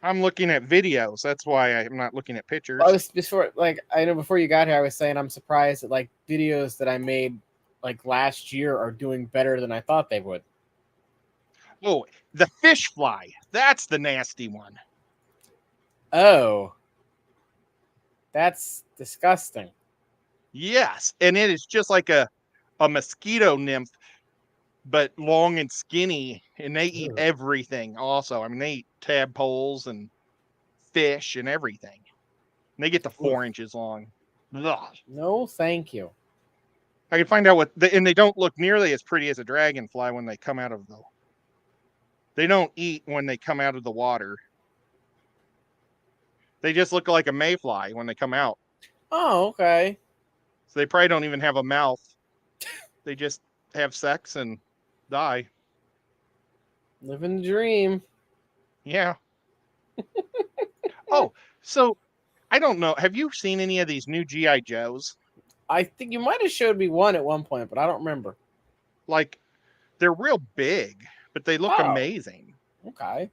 I'm looking at videos. That's why I'm not looking at pictures. I know before you got here, I was saying I'm surprised that like videos that I made like last year are doing better than I thought they would. Oh, the fish fly. That's the nasty one. Oh. That's disgusting. Yes, and it is just like a mosquito nymph, but long and skinny, and they eat everything also. I mean, they eat tadpoles and fish and everything. And they get to 4 inches long. Ugh. No, thank you. I can find out and they don't look nearly as pretty as a dragonfly when they come out of they don't eat when they come out of the water. They just look like a mayfly when they come out. Oh, okay. So they probably don't even have a mouth. They just have sex and die. Living the dream. Yeah. Oh, so I don't know. Have you seen any of these new G.I. Joes? I think you might have showed me one at one point, but I don't remember. Like, they're real big, but they look amazing. Okay.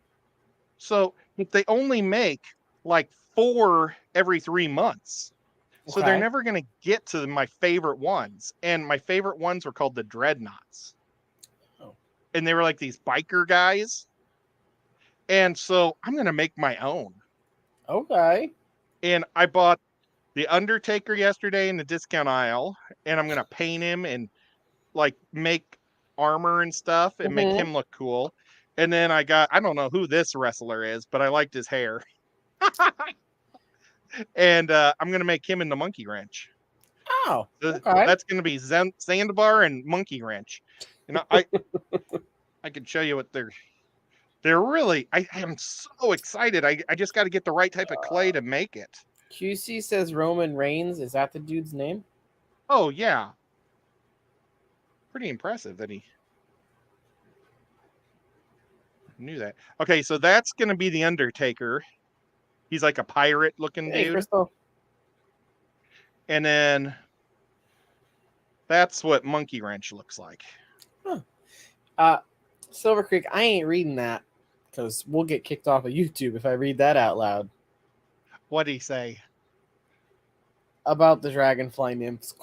So they only make like 4 every 3 months. Okay. So they're never going to get to my favorite ones. And my favorite ones were called the Dreadnoughts. Oh. And they were like these biker guys. And so I'm going to make my own. Okay. And I bought the Undertaker yesterday in the discount aisle. And I'm going to paint him and like make armor and stuff and make him look cool. And then I don't know who this wrestler is, but I liked his hair. And I'm going to make him in the monkey wrench. Oh, okay. That's going to be Sandbar and monkey wrench. And I can show you what they're really, I am so excited. I just got to get the right type of clay to make it. QC says Roman Reigns. Is that the dude's name? Oh, yeah. Pretty impressive that he... knew that. Okay, so that's gonna be the Undertaker. He's like a pirate looking Hey, dude. Crystal. And then that's what Monkey Wrench looks like. Silver Creek, I ain't reading that because we'll get kicked off of YouTube if I read that out loud What'd he say? about the dragonfly nymphs.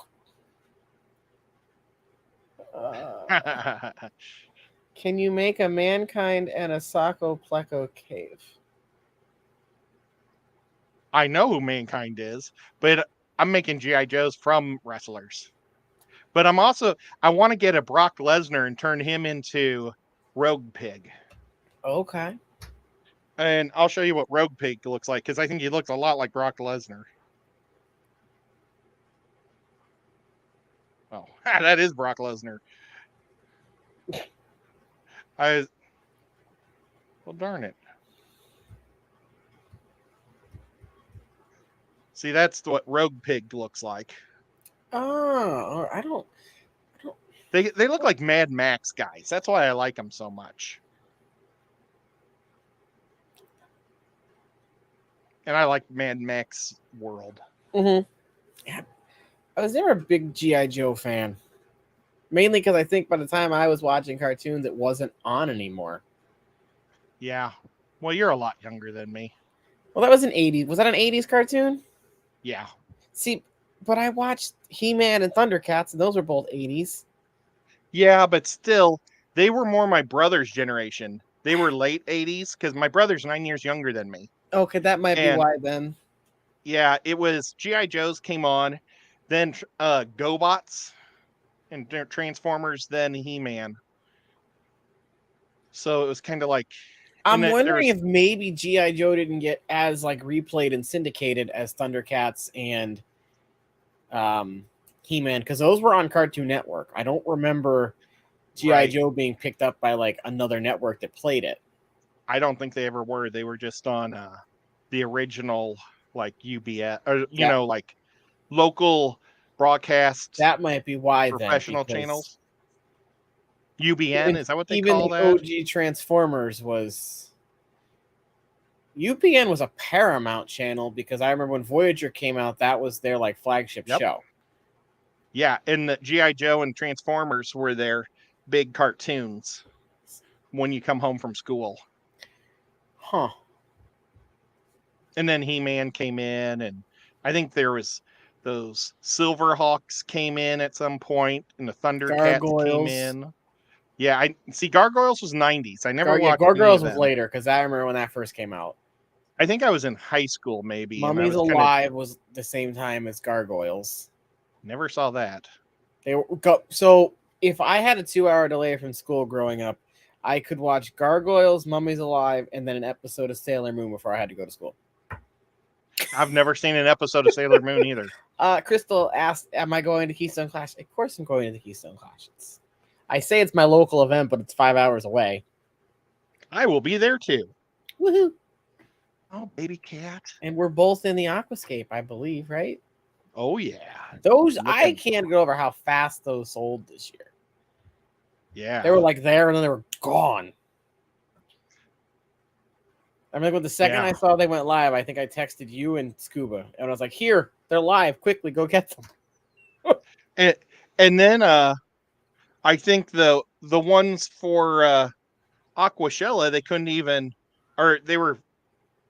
Uh, can you make a mankind and a Sako Pleco cave? I know who Mankind is, but I'm making GI Joes from wrestlers. But I want to get a Brock Lesnar and turn him into Rogue Pig. Okay. And I'll show you what Rogue Pig looks like because I think he looks a lot like Brock Lesnar. Oh, that is Brock Lesnar. Well, darn it. See, that's what Rogue Pig looks like. Oh, I don't. They look like Mad Max guys. That's why I like them so much. And I like Mad Max World. Mm-hmm. Yeah, I was never a big GI Joe fan, mainly because I think by the time I was watching cartoons, it wasn't on anymore. Yeah. Well, you're a lot younger than me. Well, that was an 80s. Was that an 80s cartoon? Yeah. See, but I watched He-Man and Thundercats, and those were both 80s. Yeah, but still, they were more my brother's generation. They were late 80s because my brother's 9 years younger than me. Okay, that might be And why then. yeah, it was G.I. Joe's came on, then GoBots and Transformers, then He-Man. So it was kind of like. I'm wondering if maybe G.I. Joe didn't get as like replayed and syndicated as Thundercats and He-Man, because those were on Cartoon Network. I don't remember G.I. Joe being picked up by like another network that played it. I don't think they ever were. They were just on the original like UBS or you know like local broadcast. That might be why professional then, channels. UBN, is that what they call that? OG Transformers was UPN was a Paramount channel because I remember when Voyager came out, that was their like flagship show. Yeah, and the G.I. Joe and Transformers were their big cartoons when you come home from school. Huh. And then He-Man came in, and I think there was those Silverhawks came in at some point, and the Thundercats came in. Yeah, I see. Gargoyles was 90s. I never watched. Gargoyles was later because I remember when that first came out. I think I was in high school, maybe. Mummies Alive was the same time as Gargoyles. Never saw that. So if I had a 2-hour delay from school growing up, I could watch Gargoyles, Mummies Alive, and then an episode of Sailor Moon before I had to go to school. I've never seen an episode of Sailor Moon either. Crystal asked, "Am I going to Keystone Clash?" Of course, I'm going to the Keystone Clash. I say it's my local event, but it's 5 hours away. I will be there too. Woohoo! Oh, baby cat. And we're both in the Aquascape, I believe, right? Oh, yeah. I can't get over how fast those sold this year. Yeah. They were like there and then they were gone. I remember the second I saw they went live, I think I texted you and Scuba. And I was like, here, they're live. Quickly, go get them. and then I think the ones for Aquashella, they couldn't even, or they were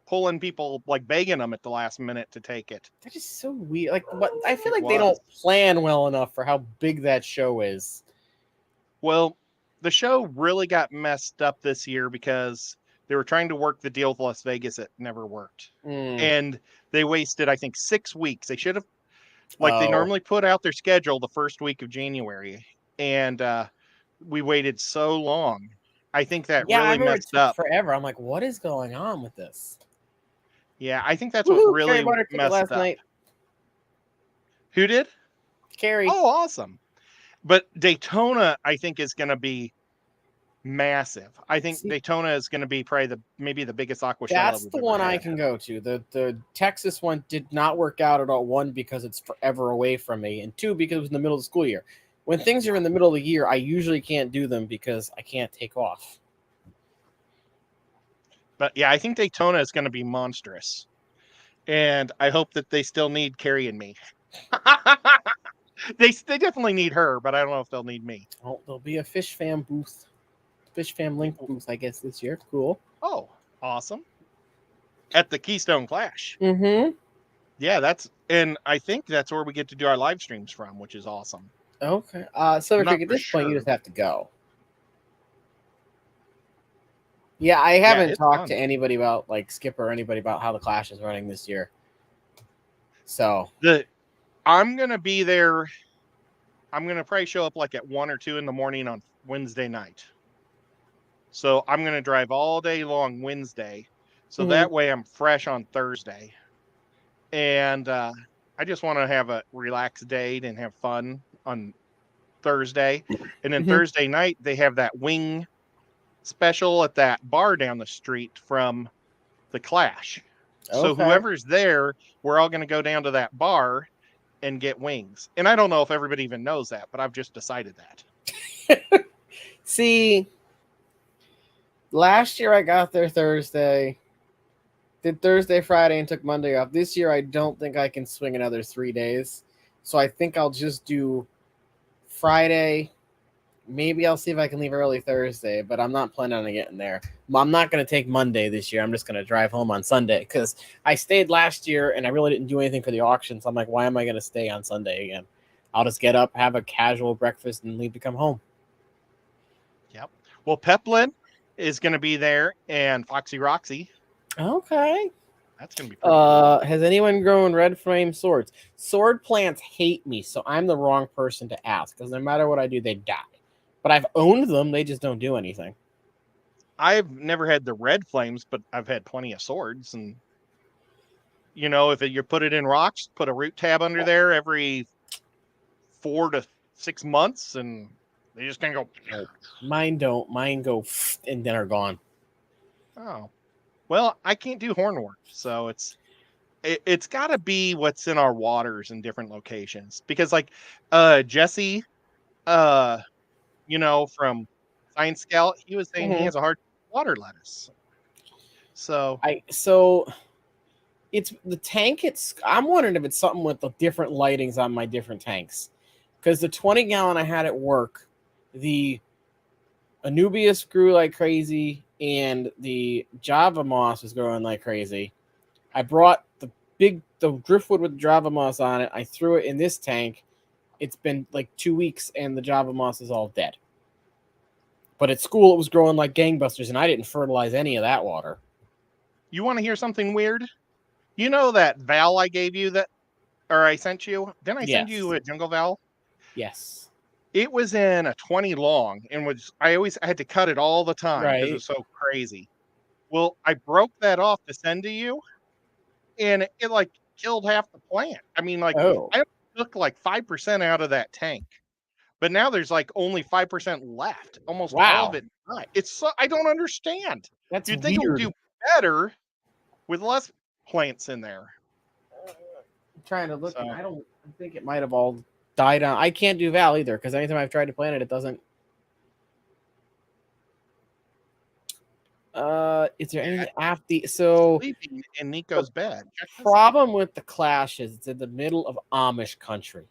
pulling people, like begging them at the last minute to take it. That is so weird. Like, what? I feel like they don't plan well enough for how big that show is. Well, the show really got messed up this year because they were trying to work the deal with Las Vegas. It never worked. And they wasted, I think, 6 weeks. They should have, they normally put out their schedule the first week of January. And we waited so long. I think that really messed up. Forever. I'm like, what is going on with this? Yeah, I think that's what really messed last up. Night. Who did? Carrie. Oh, awesome. But Daytona, I think, is going to be massive. I think Daytona is going to be probably maybe the biggest Aquashella. That's the one I can go to. The Texas one did not work out at all. One, because it's forever away from me, and two, because it was in the middle of the school year. When things are in the middle of the year, I usually can't do them because I can't take off. But yeah, I think Daytona is going to be monstrous. And I hope that they still need Carrie and me. They definitely need her, but I don't know if they'll need me. Oh, there'll be a Fish Fam booth, Fish Fam Link booth, I guess, this year. Cool. Oh, awesome. At the Keystone Clash. Mm-hmm. Yeah, and I think that's where we get to do our live streams from, which is awesome. Okay. Silver I'm not Creek, at for this point, you sure. just have to go. Yeah, I Yeah, haven't it's talked fun. to anybody about, like, Skip or anybody about how the Clash is running this year. So. I'm going to be there. I'm going to probably show up like at 1 or 2 in the morning on Wednesday night. So I'm going to drive all day long Wednesday. So that way I'm fresh on Thursday. And I just want to have a relaxed day and have fun on Thursday. And then Thursday night, they have that wing special at that bar down the street from the Clash. So Okay. whoever's there, we're all going to go down to that bar and get wings. And I don't know if everybody even knows that, but I've just decided that. See, last year I got there Thursday, did Thursday, Friday, and took Monday off. This year I don't think I can swing another 3 days. So I think I'll just do Friday. Maybe I'll see if I can leave early Thursday, but I'm not planning on getting there. I'm not going to take Monday this year. I'm just going to drive home on Sunday because I stayed last year and I really didn't do anything for the auction. So I'm like, why am I going to stay on Sunday again? I'll just get up, have a casual breakfast, and leave to come home. Yep. Well, Peplin is going to be there and Foxy Roxy. Okay. That's going to be pretty cool. Has anyone grown red flame swords? Sword plants hate me, so I'm the wrong person to ask because no matter what I do, they die. But I've owned them; they just don't do anything. I've never had the red flames, but I've had plenty of swords. And if you put it in rocks, put a root tab under there every 4 to 6 months, and they just kind of go. Mine don't. Mine go and then are gone. Oh, well, I can't do hornwork, so it's got to be what's in our waters in different locations. Because like Jesse, from Science Scout, he was saying he has a hard water lettuce. So it's the tank. I'm wondering if it's something with the different lightings on my different tanks. Because the 20-gallon I had at work, the Anubias grew like crazy, and the Java moss was growing like crazy. I brought the driftwood with the Java moss on it. I threw it in this tank. It's been like 2 weeks, and the Java moss is all dead. But at school, it was growing like gangbusters, and I didn't fertilize any of that water. You want to hear something weird? You know that Val I gave you or I sent you? Didn't I send you a jungle Val? Yes. It was in a 20 long and I had to cut it all the time because it was so crazy. Well, I broke that off to send to you, and it like killed half the plant. I mean, like I took like 5% out of that tank, but now there's like only 5% left. Almost all of it. It's I don't understand. That's You'd think it would do better with less plants in there. I'm trying to look. So, I think it might have all died on. I can't do Val either because anytime I've tried to plant it, it doesn't. Is there anything after sleeping in Nico's bed? The problem with the Clash is it's in the middle of Amish country,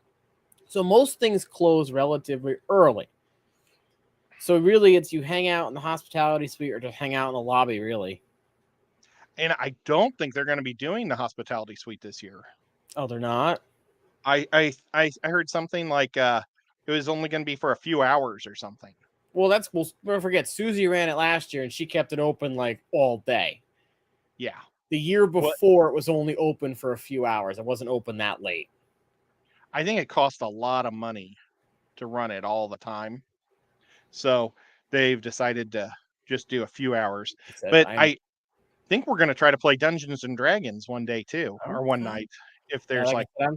so most things close relatively early. So really, it's you hang out in the hospitality suite or just hang out in the lobby, really. And I don't think they're going to be doing the hospitality suite this year. Oh, they're not? I heard something like it was only going to be for a few hours or something. Well, we'll never forget. Susie ran it last year, and she kept it open like all day. Yeah. The year before, it was only open for a few hours. It wasn't open that late. I think it cost a lot of money to run it all the time. So they've decided to just do a few hours. But I think we're going to try to play Dungeons and Dragons one day too, or one night. If there's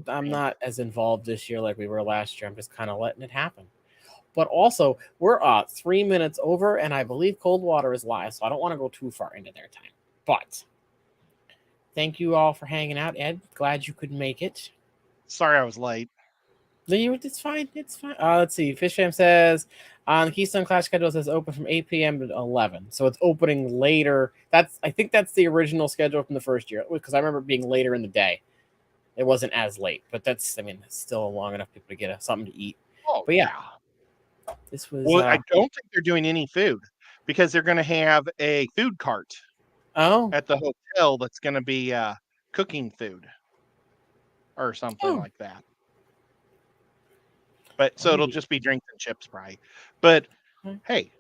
I'm not as involved this year like we were last year. I'm just kind of letting it happen. But also, we're 3 minutes over, and I believe Coldwater is live, so I don't want to go too far into their time. But thank you all for hanging out, Ed. Glad you could make it. Sorry I was late. It's fine. It's fine. Let's see. Fish Fam says on the Keystone Clash schedule it says open from 8 p.m. to 11, so it's opening later. I think that's the original schedule from the first year because I remember it being later in the day. It wasn't as late, but it's still long enough people to get something to eat. Oh, But yeah, this was. Well, I don't think they're doing any food because they're going to have a food cart Oh, at the hotel that's going to be cooking food or something oh, like that. But so it'll maybe. just be drinks and chips, probably. But Okay. hey,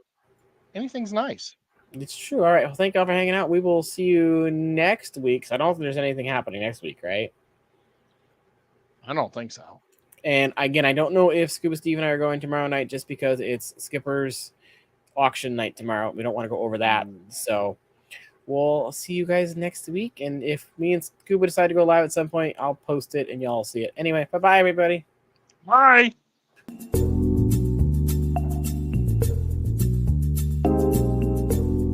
anything's nice. It's true. All right. Well, thank y'all for hanging out. We will see you next week. So I don't think there's anything happening next week, right? I don't think so. And again, I don't know if Scuba Steve and I are going tomorrow night just because it's Skipper's auction night tomorrow. We don't want to go over that. So we'll see you guys next week. And if me and Scuba decide to go live at some point, I'll post it and y'all see it. Anyway, bye-bye, everybody. Bye.